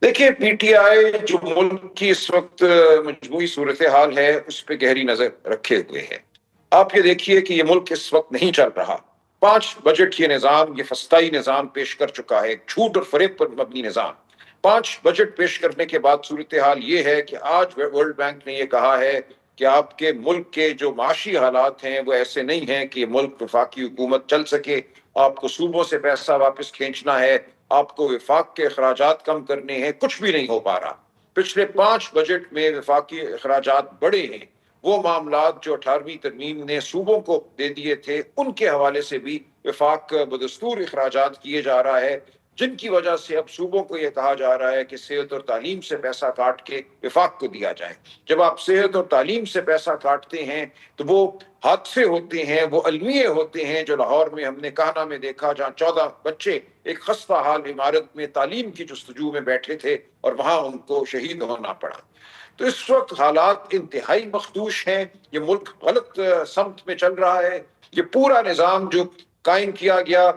देखिए, पीटीआई जो मुल्क की इस वक्त मजमूई सूरत हाल है उस पर गहरी नजर रखे हुए है। आप ये देखिए कि ये मुल्क इस वक्त नहीं चल रहा। 5 बजट ये निज़ाम, ये फस्ताई निज़ाम पेश कर चुका है, झूठ और फरेब पर मबनी निज़ाम। 5 बजट पेश करने के बाद सूरत हाल ये है कि आज वर्ल्ड बैंक ने ये कहा है कि आपके मुल्क के जो माशी हालात हैं वो ऐसे नहीं हैं कि ये मुल्क वफाकी हुकूमत चल सके। आपको सूबों से पैसा वापस खींचना है, आपको विफाक के अखराजात कम करने हैं, कुछ भी नहीं हो पा रहा। पिछले 5 बजट में विफाकी अखराजात बढ़े हैं। वो मामलात जो 18वीं तरमीम ने सूबों को दे दिए थे उनके हवाले से भी विफाक बदस्तूर अखराजात किए जा रहा है, जिनकी वजह से अब सूबों को यह कहा जा रहा है कि सेहत और तालीम से पैसा काट के विफाक को दिया जाए। जब आप सेहत और तालीम से पैसा काटते हैं तो वो हादसे होते हैं, वो अलमिये होते हैं जो लाहौर में हमने काहना में देखा, जहाँ 14 बच्चे एक खस्ता हाल इमारत में तालीम की जुस्तजू में बैठे थे और वहां उनको शहीद होना पड़ा। तो इस वक्त हालात इंतहाई मखदूश हैं। ये मुल्क गलत समत में चल रहा है। ये पूरा निज़ाम जो कायम किया गया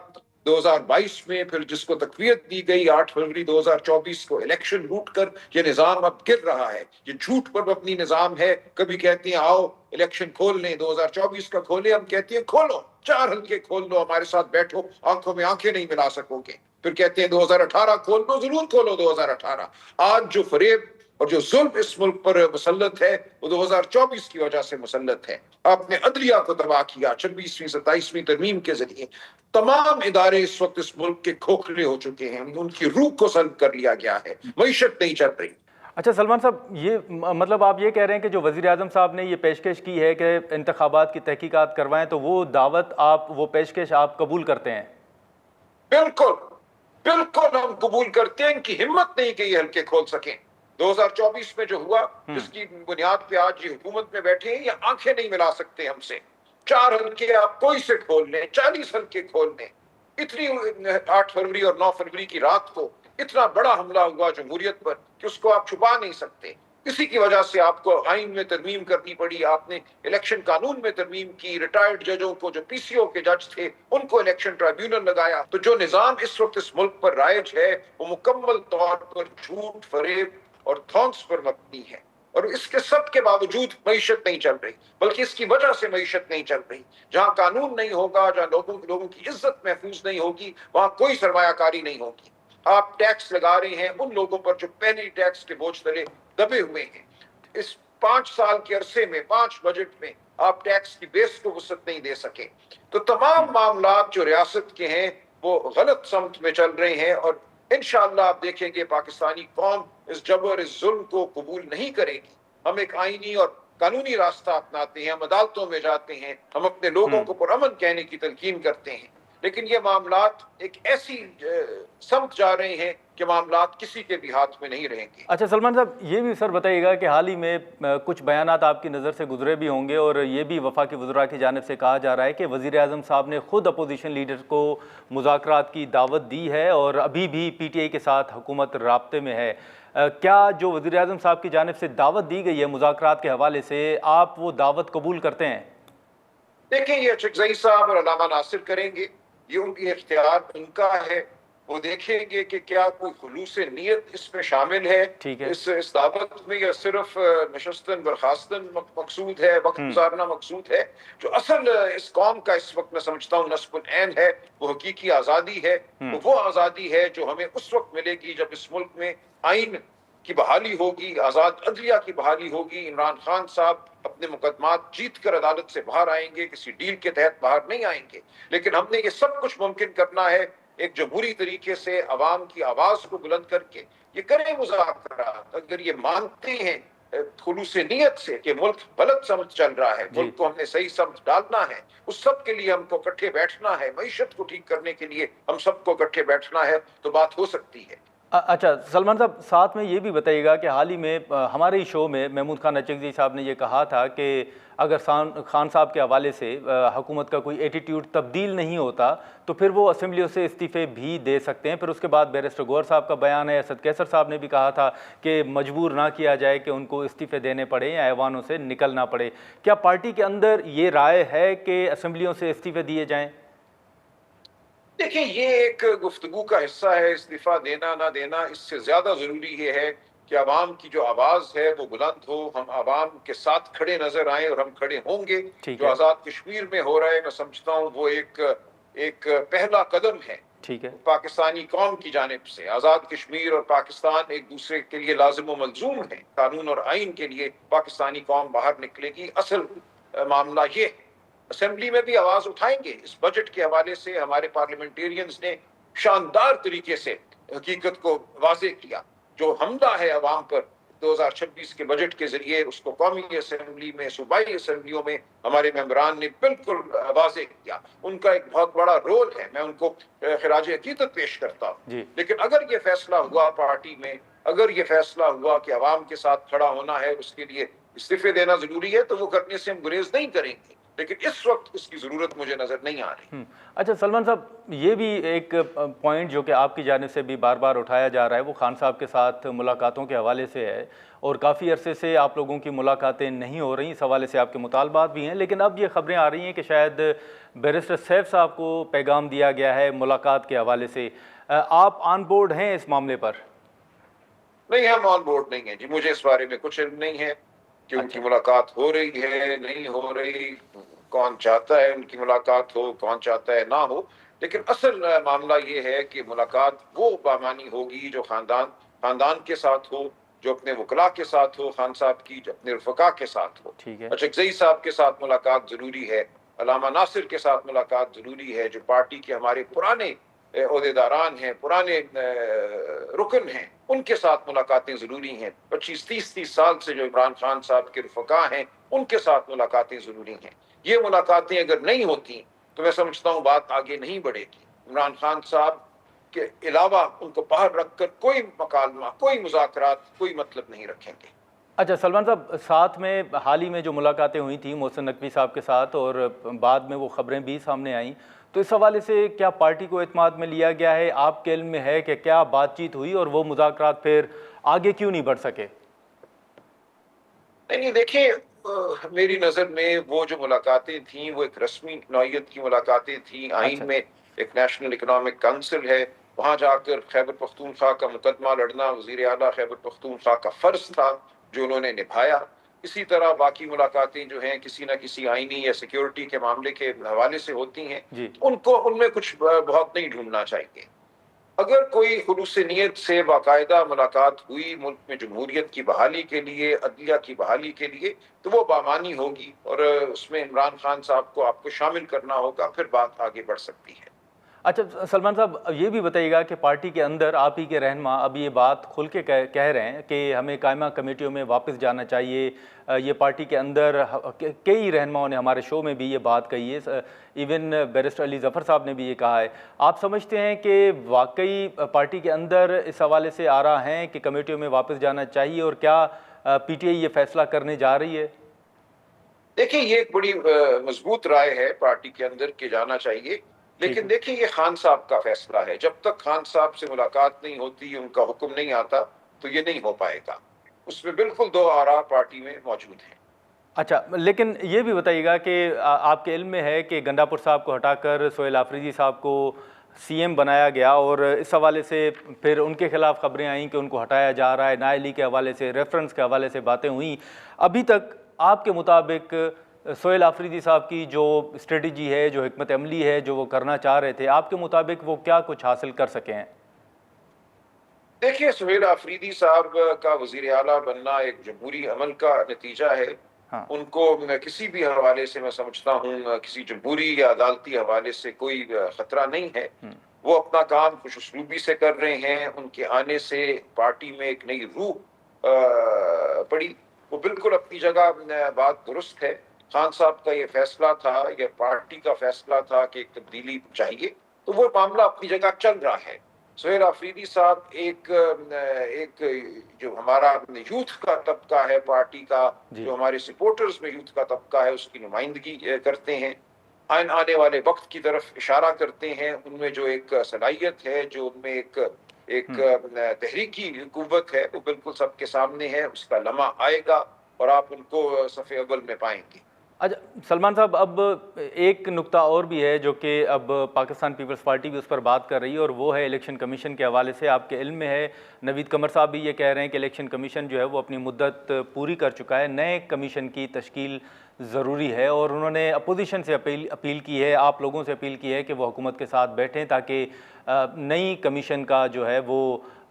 2022 में, फिर जिसको तकवीयत दी गई 8 फरवरी 2024 को इलेक्शन लूट कर, ये निज़ाम अब गिर रहा है। ये झूठ पर अपनी निज़ाम है। कभी कहते हैं आओ इलेक्शन खोल लें, 2024 का खोले, हम कहते हैं खोलो, 4 हल्के खोल लो, हमारे साथ बैठो, आंखों में आंखें नहीं मिला सकोगे। फिर कहते हैं 2018 खोल लो, जरूर खोलो 2018। आज जो फरेब और जो जुल्म इस मुल्क पर मुसल्लत है वो 2024 की वजह से मुसल्लत है। आपने अदलिया को तबाह किया 26वीं 27वीं तरमीम के जरिए। तमाम इदारे इस वक्त इस मुल्क के खोखले हो चुके हैं, उनकी रूह को सल्ब कर लिया गया है, मईशत नहीं चल रही। अच्छा सलमान साहब, ये मतलब आप ये कह रहे हैं कि जो वज़ीर आज़म साहब ने ये पेशकश की है कि इंतखाबात की तहकीकात करवाएं, तो वो दावत आप, वो पेशकश आप कबूल करते हैं? बिल्कुल बिल्कुल हम कबूल करते हैं। इनकी हिम्मत नहीं कि ये हल्के खोल सकें। 2024 में जो हुआ, जिसकी बुनियाद पे आज ये हुकूमत में बैठे हैं, ये आंखें नहीं मिला सकते हमसे। 4 हल्के आप कोई से खोल लें, 40 हल्के खोल लें। इतनी 8 फरवरी और 9 फरवरी की रात को इतना बड़ा हमला हुआ जमहूरियत पर कि उसको आप छुपा नहीं सकते। इसी की वजह से आपको आइन में तरमीम करनी पड़ी, आपने इलेक्शन कानून में तरमीम की, रिटायर्ड जजों को, जो पीसीओ के जज थे उनको इलेक्शन ट्राइब्यूनल लगाया। तो जो निजाम इस वक्त इस मुल्क पर राइज है वो मुकम्मल तौर पर झूठ, फरेब और थॉन्स पर मबनी है। और इसके सब के बावजूद मईशत नहीं चल रही, बल्कि इसकी वजह से मईशत नहीं चल रही। जहां कानून नहीं होगा, जहां लोगों की इज्जत महफूज नहीं होगी, वहां कोई सरमायाकारी नहीं होगी। आप टैक्स लगा रहे हैं उन लोगों पर जो पहले टैक्स के बोझ तले दबे हुए हैं। इस 5 साल के अरसे में 5 बजट में आप टैक्स की बेस को वसत नहीं दे सके। तो तमाम मामलात जो रियासत के हैं वो गलत समत में चल रहे हैं, और इंशाअल्लाह आप देखेंगे पाकिस्तानी कौम इस जबर, इस जुल्म को कबूल नहीं करेगी। हम एक आईनी और कानूनी रास्ता अपनाते हैं, हम अदालतों में जाते हैं, हम अपने लोगों को पुरअमन कहने की तलकीन करते हैं, लेकिन ये मामलात एक ऐसी समझ जा रहे हैं कि मामलात किसी के भी हाथ में नहीं रहेंगे। अच्छा सलमान साहब, ये भी सर बताइएगा कि हाल ही में कुछ बयानात आपकी नज़र से गुजरे भी होंगे, और ये भी वफाकी वज़रा की जानिब से कहा जा रहा है कि वज़ीर आज़म साहब ने खुद अपोजिशन लीडर को मुज़ाकरात की दावत दी है और अभी भी पीटीआई के साथ हुकूमत राब्ते में है। क्या जो वज़ीर आज़म साहब की जानिब से दावत दी गई है मुज़ाकरात के हवाले से, आप वो दावत कबूल करते हैं? देखिए, ये चकजई साहब और अल्लामा नासिर करेंगे, ये उनकी इख्तियार उनका है। वो देखेंगे कि क्या कोई खुलूस नीयत इसमें शामिल है, इस दावत में, या सिर्फ नशस्तन बर्खास्तन मकसूद है, वक्त गुजारना मकसूद है। जो असल इस कौम का इस वक्त मैं समझता हूँ नस्बुल ऐन है, वो हकीकी आज़ादी है। वो आज़ादी है जो हमें उस वक्त मिलेगी जब इस मुल्क में आइन की बहाली होगी, आज़ाद अदलिया की बहाली होगी। इमरान खान साहब अपने मुकदमात जीत कर अदालत से बाहर आएंगे, किसी डील के तहत बाहर नहीं आएंगे। लेकिन हमने ये सब कुछ मुमकिन करना है एक जमहूरी तरीके से, अवाम की आवाज को बुलंद करके। ये करें मुज़ाकरात, अगर ये मानते हैं खुलूस नीयत से कि मुल्क गलत समझ चल रहा है, मुल्क को हमने सही समझ डालना है, उस सब के लिए हमको इकट्ठे बैठना है, मईशत को ठीक करने के लिए हम सबको इकट्ठे बैठना है, तो बात हो सकती है। अच्छा सलमान साहब, साथ में ये भी बताइएगा कि हाल ही में हमारे ही शो में महमूद खान नचकज़ई साहब ने ये कहा था कि अगर खान साहब के हवाले से हुकूमत का कोई एटीट्यूड तब्दील नहीं होता तो फिर वो असम्बलियों से इस्तीफ़े भी दे सकते हैं। फिर उसके बाद बैरिस्टर गौहर साहब का बयान है, असद कैसर साहब ने भी कहा था कि मजबूर ना किया जाए कि उनको इस्तीफ़े देने पड़े या ऐवानों से निकलना पड़े। क्या पार्टी के अंदर ये राय है कि असम्बलियों से इस्तीफ़े दिए जाएँ? دیکھیں یہ ایک گفتگو کا حصہ ہے، استعفیٰ دینا نہ دینا، اس سے زیادہ ضروری یہ ہے کہ عوام کی جو آواز ہے وہ بلند ہو، ہم عوام کے ساتھ کھڑے نظر آئیں، اور ہم کھڑے ہوں گے۔ ٹھیک جو ہے، آزاد کشمیر میں ہو رہا ہے میں سمجھتا ہوں وہ ایک پہلا قدم ہے ٹھیک ہے، پاکستانی قوم کی جانب سے۔ آزاد کشمیر اور پاکستان ایک دوسرے کے لیے لازم و ملزوم ہیں، قانون اور آئین کے لیے پاکستانی قوم باہر نکلے گی۔ اصل معاملہ یہ ہے، اسمبلی میں بھی آواز اٹھائیں گے۔ اس بجٹ کے حوالے سے ہمارے پارلیمنٹیرینز نے شاندار طریقے سے حقیقت کو واضح کیا۔ جو حملہ ہے عوام پر 2026 کے بجٹ کے ذریعے، اس کو قومی اسمبلی میں، صوبائی اسمبلیوں میں ہمارے ممبران نے بالکل واضح کیا۔ ان کا ایک بہت بڑا رول ہے، میں ان کو خراج عقیدت پیش کرتا ہوں۔ جی لیکن اگر یہ فیصلہ ہوا پارٹی میں، اگر یہ فیصلہ ہوا کہ عوام کے ساتھ کھڑا ہونا ہے، اس کے لیے استعفے دینا ضروری ہے، تو وہ کرنے سے ہم گریز نہیں کریں گے، لیکن اس وقت اس کی ضرورت مجھے نظر نہیں آ رہی۔ اچھا سلمان صاحب، یہ بھی ایک پوائنٹ جو کہ آپ کی جانب سے بھی بار بار اٹھایا جا رہا ہے وہ خان صاحب کے ساتھ ملاقاتوں کے حوالے سے ہے، اور کافی عرصے سے آپ لوگوں کی ملاقاتیں نہیں ہو رہی، اس حوالے سے آپ کے مطالبات بھی ہیں، لیکن اب یہ خبریں آ رہی ہیں کہ شاید بیرسٹر سیف صاحب کو پیغام دیا گیا ہے ملاقات کے حوالے سے۔ آپ آن بورڈ ہیں اس معاملے پر؟ نہیں، ہم آن بورڈ نہیں ہیں جی، مجھے اس بارے میں کچھ علم نہیں ہے کہ ان کی اچھا ملاقات ہو رہی ہے نہیں ہو رہی، کون چاہتا ہے ان کی ملاقات ہو، کون چاہتا ہے نہ ہو۔ لیکن اصل معاملہ یہ ہے کہ ملاقات وہ بامانی ہوگی جو خاندان کے ساتھ ہو، جو اپنے وکلاء کے ساتھ ہو، خان صاحب کی جو اپنے رفقا کے ساتھ ہو۔ ٹھیک ہے، اچکزئی صاحب کے ساتھ ملاقات ضروری ہے، علامہ ناصر کے ساتھ ملاقات ضروری ہے، جو پارٹی کے ہمارے پرانے عہدیداران ہیں، پرانے رکن ہیں، ان کے ساتھ ملاقاتیں ضروری ہیں۔ 25-30 سال سے جو عمران خان صاحب کے رفقا ہیں، ان کے ساتھ ملاقاتیں ضروری ہیں۔ یہ ملاقاتیں اگر نہیں ہوتی تو میں سمجھتا ہوں بات آگے نہیں بڑھے گی۔ عمران خان صاحب کے علاوہ ان کو باہر رکھ کر کوئی مکالمہ، کوئی مذاکرات، کوئی مطلب نہیں رکھیں گے۔ اچھا سلمان صاحب، ساتھ میں حال ہی میں جو ملاقاتیں ہوئی تھیں محسن نقوی صاحب کے ساتھ، اور بعد میں وہ خبریں بھی سامنے آئیں، تو اس حوالے سے کیا پارٹی کو اعتماد میں لیا گیا ہے؟ آپ کے علم میں ہے کہ کیا بات چیت ہوئی اور وہ مذاکرات پھر آگے کیوں نہیں بڑھ سکے؟ نہیں دیکھیں، میری نظر میں وہ جو ملاقاتیں تھیں وہ ایک رسمی نوعیت کی ملاقاتیں تھیں۔ اچھا آئین میں ایک نیشنل اکنامک کونسل ہے، وہاں جا کر خیبر پختونخوا کا مقدمہ لڑنا وزیر اعلیٰ خیبر پختونخوا کا فرض تھا جو انہوں نے نبھایا۔ اسی طرح باقی ملاقاتیں جو ہیں کسی نہ کسی آئینی یا سیکیورٹی کے معاملے کے حوالے سے ہوتی ہیں، جی ان میں کچھ بہت نہیں ڈھونڈنا چاہیے۔ اگر کوئی خلوص نیت سے باقاعدہ ملاقات ہوئی ملک میں جمہوریت کی بحالی کے لیے، عدلیہ کی بحالی کے لیے، تو وہ بامانی ہوگی، اور اس میں عمران خان صاحب کو آپ کو شامل کرنا ہوگا، پھر بات آگے بڑھ سکتی ہے۔ اچھا سلمان صاحب، یہ بھی بتائیے گا کہ پارٹی کے اندر آپ ہی کے رہنما اب یہ بات کھل کے کہہ رہے ہیں کہ ہمیں قائمہ کمیٹیوں میں واپس جانا چاہیے۔ یہ پارٹی کے اندر کئی رہنماؤں نے ہمارے شو میں بھی یہ بات کہی ہے، ایون بیرسٹر علی ظفر صاحب نے بھی یہ کہا ہے۔ آپ سمجھتے ہیں کہ واقعی پارٹی کے اندر اس حوالے سے آ رہا ہے کہ کمیٹیوں میں واپس جانا چاہیے، اور کیا پی ٹی آئی یہ فیصلہ کرنے جا رہی ہے؟ دیکھیں یہ ایک بڑی مضبوط رائے ہے پارٹی کے اندر کہ جانا چاہیے، ٹھیک لیکن ہے، دیکھیں یہ خان صاحب کا فیصلہ ہے۔ جب تک خان صاحب سے ملاقات نہیں ہوتی، ان کا حکم نہیں آتا، تو یہ نہیں ہو پائے گا۔ اس میں بالکل دو آراء پارٹی میں موجود ہیں۔ اچھا لیکن یہ بھی بتائیے گا کہ آپ کے علم میں ہے کہ گنڈاپور صاحب کو ہٹا کر سہیل آفریدی صاحب کو سی ایم بنایا گیا، اور اس حوالے سے پھر ان کے خلاف خبریں آئیں کہ ان کو ہٹایا جا رہا ہے، نائلی کے حوالے سے، ریفرنس کے حوالے سے باتیں ہوئیں۔ ابھی تک آپ کے مطابق سہیل آفریدی صاحب کی جو اسٹریٹجی ہے، جو حکمت عملی ہے، جو وہ کرنا چاہ رہے تھے، آپ کے مطابق وہ کیا کچھ حاصل کر سکے ہیں؟ دیکھیے سہیل آفریدی صاحب کا وزیر اعلیٰ بننا ایک جمہوری عمل کا نتیجہ ہے۔ ہاں ان کو کسی بھی حوالے سے میں سمجھتا ہوں کسی جمہوری یا عدالتی حوالے سے کوئی خطرہ نہیں ہے۔ وہ اپنا کام خوش اسلوبی سے کر رہے ہیں۔ ان کے آنے سے پارٹی میں ایک نئی روح پڑی، وہ بالکل اپنی جگہ بات درست ہے۔ خان صاحب کا یہ فیصلہ تھا، یہ پارٹی کا فیصلہ تھا کہ ایک تبدیلی چاہیے، تو وہ معاملہ اپنی جگہ چل رہا ہے۔ سہیل آفریدی صاحب ایک جو ہمارا یوتھ کا طبقہ ہے پارٹی کا، جی جو ہمارے سپورٹرز میں یوتھ کا طبقہ ہے، اس کی نمائندگی کرتے ہیں، آنے والے وقت کی طرف اشارہ کرتے ہیں۔ ان میں جو ایک صلاحیت ہے، جو ان میں ایک تحریکی قوت ہے، وہ بالکل سب کے سامنے ہے۔ اس کا لمحہ آئے گا اور آپ ان کو صف اول میں پائیں گے۔ अच्छा सलमान साहब, अब एक नुक्ता और भी है जो कि अब पाकिस्तान पीपल्स पार्टी भी उस पर बात कर रही है, और वो है इलेक्शन कमीशन के हवाले से। आपके इल्म में है, नवीद कमर साहब भी ये कह रहे हैं कि इलेक्शन कमीशन जो है वो अपनी मुद्दत पूरी कर चुका है, नए कमीशन की तश्कील ज़रूरी है, और उन्होंने अपोजिशन से अपील की है, आप लोगों से अपील की है कि वो हुकूमत के साथ बैठें ताकि नई कमीशन का जो है वो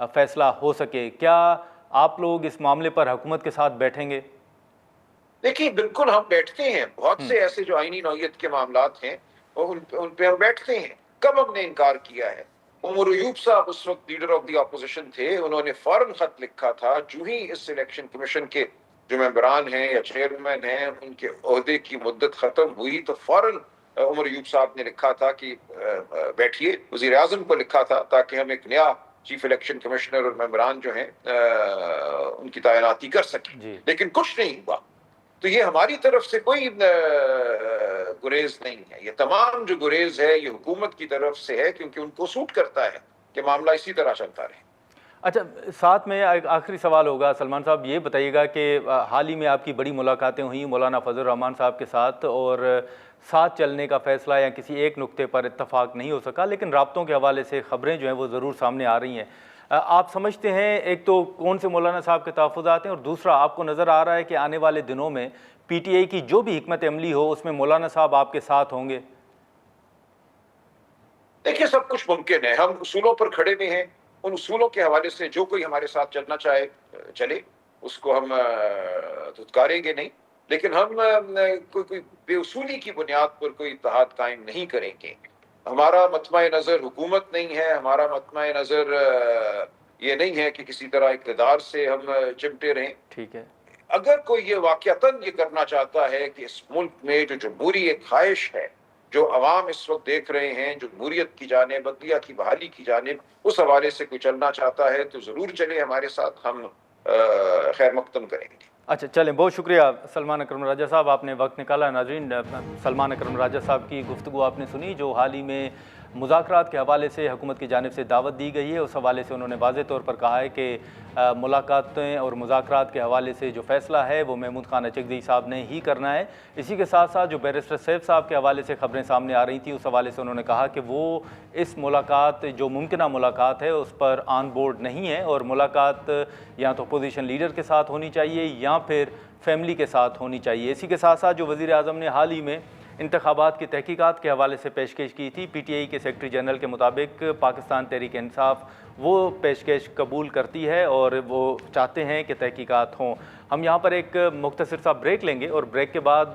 फ़ैसला हो सके। क्या आप लोग इस मामले पर हुकूमत के साथ बैठेंगे? देखिए, बिल्कुल हम बैठते हैं। बहुत से ऐसे जो आईनी नौयत के मामलात हैं वो उन पे हम बैठते हैं। कब हमने इनकार किया है? उमर अयूब साहब उस वक्त लीडर ऑफ द अपोजिशन थे, उन्होंने फौरन खत लिखा था जो ही इस इलेक्शन कमीशन के जो मेंबरान हैं या चेयरमैन हैं उनके ओहदे की मुद्दत खत्म हुई तो फौरन उमर अयूब साहब ने लिखा था कि बैठिए। वजीर आजम को लिखा था ताकि हम एक नया चीफ इलेक्शन कमिश्नर और मेंबरान जो हैं उनकी तैनाती कर सकें। लेकिन कुछ नहीं हुआ। तो ये हमारी तरफ से कोई गुरेज नहीं है, ये तमाम जो गुरेज है ये हुकूमत की तरफ से है, क्योंकि उनको सूट करता है कि मामला इसी तरह चलता रहे। अच्छा, साथ में एक आखिरी सवाल होगा सलमान साहब, ये बताइएगा कि हाल ही में आपकी बड़ी मुलाकातें हुई मौलाना फजल रहमान साहब के साथ, और साथ चलने का फ़ैसला या किसी एक नुक्ते पर इत्तफाक नहीं हो सका, लेकिन राब्तों के हवाले से ख़बरें जो हैं वो ज़रूर सामने आ रही हैं। आप समझते हैं एक तो कौन से मौलाना साहब के तहफ़्फ़ुज़ात हैं, और दूसरा आपको नज़र आ रहा है कि आने वाले दिनों में PTI की जो भी हिकमत अमली हो उसमें मौलाना साहब आपके साथ होंगे? देखिए, सब कुछ मुमकिन है। हम उसूलों पर खड़े हुए हैं, उन उसूलों के हवाले से जो कोई हमारे साथ चलना चाहे चले, उसको हम धुतकारेंगे नहीं, लेकिन हम कोई बेउसूली की बुनियाद पर कोई इत्तेहाद कायम नहीं करेंगे। हमारा मतमाए नज़र हुकूमत नहीं है, हमारा मतमाए नज़र ये नहीं है कि किसी तरह इक़्तिदार से हम चिमटे रहें। ठीक है। अगर कोई ये वाक़यातन ये करना चाहता है कि इस मुल्क में जो जमहूरी एक ख्वाहिश है, जो अवाम इस वक्त देख रहे हैं, जो जमहूरियत की जानिब, अदलिया की बहाली की जानिब, उस हवाले से कोई चलना चाहता है तो ज़रूर चले हमारे साथ, हम खैर मकदम करेंगे। अच्छा चलें, बहुत शुक्रिया सलमान अकरम राजा साहब, आपने वक्त निकाला। नाज़रीन, सलमान अकरम राजा साहब की गुफ्तगू आपने सुनी, जो हाल ही में मुज़ाकरात के हवाले से हुकूमत की जानिब से दावत दी गई है। उस हवाले से उन्होंने वाज़ेह तौर पर कहा है कि मुलाकातें और मुज़ाकरात के हवाले से जो फ़ैसला है वो महमूद खान अचकज़ई साहब ने ही करना है। इसी के साथ साथ जो बैरिस्टर सैफ साहब के हवाले से ख़बरें सामने आ रही थी, उस हवाले से उन्होंने कहा कि वो इस मुलाकात, जो मुमकिना मुलाकात है, उस पर ऑन बोर्ड नहीं है, और मुलाकात या तो अपोजिशन लीडर के साथ होनी चाहिए या फिर फैमिली के साथ होनी चाहिए। इसी के साथ साथ जो वज़ीर आज़म ने हाल ही में इंतखाबात की तहकीकात के हवाले से पेशकश की थी, PTI के सेक्रेटरी जनरल के मुताबिक पाकिस्तान तहरीक इंसाफ वो पेशकश कबूल करती है और वो चाहते हैं कि तहकीकात हों। हम यहाँ पर एक मुख्तसर सा ब्रेक लेंगे, और ब्रेक के बाद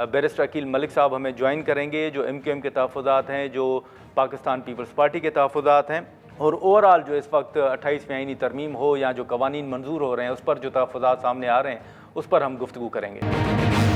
बैरिस्टर अकील मलिक साहब हमें ज्वाइन करेंगे, जो MQM के तहफ़्फ़ुज़ात हैं, जो पाकिस्तान पीपल्स पार्टी के तहफ़्फ़ुज़ात हैं, और ओवरऑल जो इस वक्त 28वीं आईनी तरमीम हो या जो कवानीन मंजूर हो रहे हैं उस पर जो तहफ़्फ़ुज़ात सामने आ रहे हैं उस पर हम गुफ्तगू करेंगे।